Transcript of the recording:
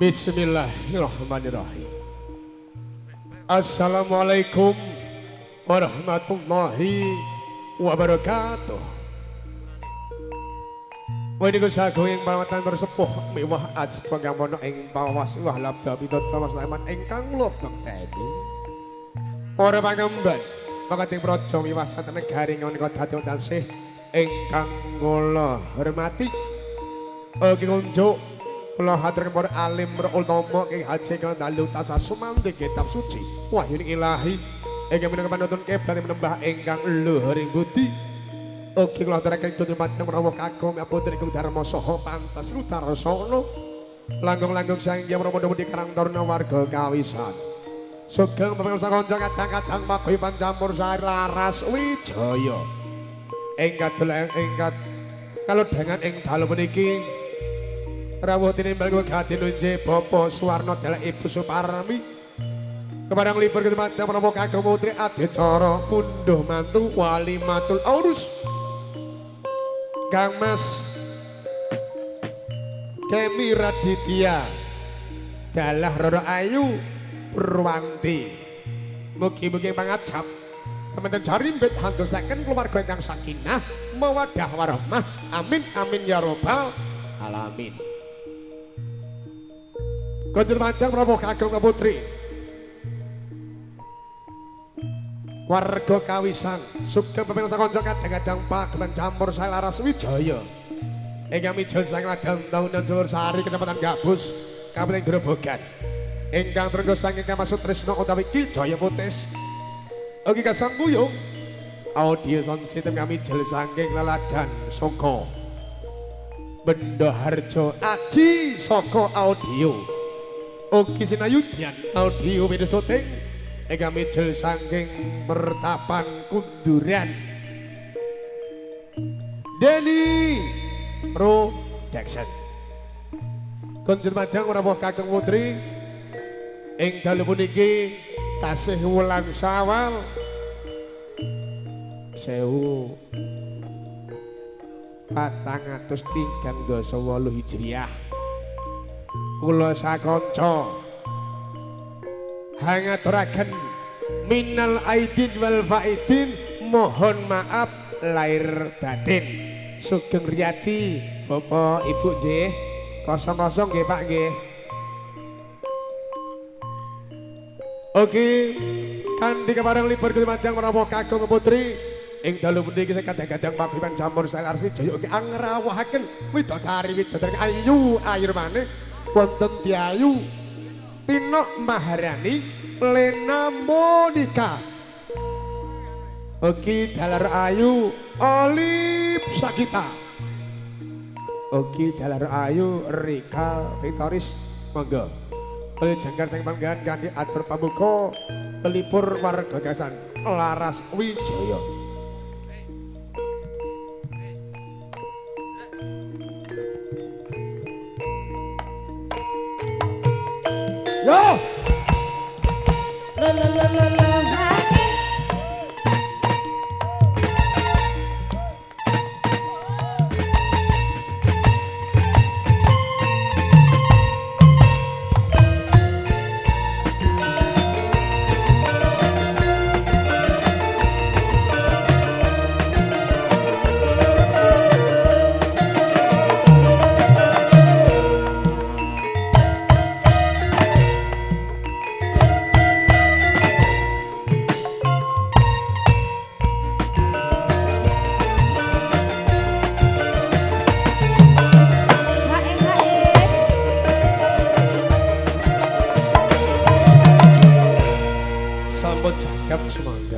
Bismillahirrahmanirrahim. Assalamualaikum warahmatullahi wabarakatuh. Wadiku sagung ing paramatan bersepuh miwah ads panggamono ing pawas wah labda pidota mas leman ingkang lobeng teni. Para pangemban makating praja miwah saten negari ngonika dhateng tansih ingkang kula hormati. Oke kunjuk kula hatur para alim ulama Ki Haji kang dalu tasah sumandhing kitab suci Wahyuning Ilahi ingkang minangka panuntun kiblat menembah ingkang luhuring budi. Ugi kula aturaken dumateng menawa kagem putri Kang Darma saha pantes Utarasana langkung-langkung sang Hyang Rama Budi Karang Taruna warga kawisan. Sugeng pamangsa kanca kadang-kadang paguyuban campur sari Laras Wijaya. Ingkang dolan ingkang kalodhangan ing dalu puniki rawuh tinimbal wegati nunje Bapak Suwarno dalek Ibu Suparmi. Keparang libur ketematan menapa Kakang Putri adicara munduh mantu wali matul aurus. Kang Mas Kemi Raditya dalah Roro Ayu Purwanti. Mugi-mugi pangajap teman-teman jarimbit handosaken keluarga ingkang sakinah mawaddah warahmah. Amin amin ya robbal alamin. Kanjeng panjang menapa Kakang Putri warga kawisan sugeng pemirsa kanca kadang-kadang pageman campur sari Laras Wijaya ingkang mijil sang ladang taunan Jalur Sari Kecamatan Gabus Kabupaten Grobogan ingkang trenggo saking Mas Sutrisno utawi Ki Jaya Mutis ugi kasang kuyung audio sound system kami mijil saking laladan saka Bendoharjo Aji saka audio ugi sinayudyan audio video syuting ingkang mijil saking Pertapan Kunduran Denny Production. Kanjeng madang rawuh Kakang Putri ing dalu puniki tasih wulan Syawal 1438 Hijriah. Kula sakanca hangaturaken minal aidin wal faidin, mohon maaf lahir batin. Sugeng Riyadi Bapak Ibu nggih 00 nggih Pak nggih. Oke kanthi kepareng libur kemadang menawa Kakang Putri ing dalu puniki kadang-kadang paguyuban campur sari Laras Wijaya ugi angrawuhaken widodari ayu ayur maneh wonten Diayu Tino Maharani Lena Monika ugi dalar ayu Olip Sakita ugi dalar ayu Rika Victoris monggo oleh jengkar sing panggahan kanthi atur pambuka pelipur warga gasan Laras Wijaya. Yo sampun jagam semua.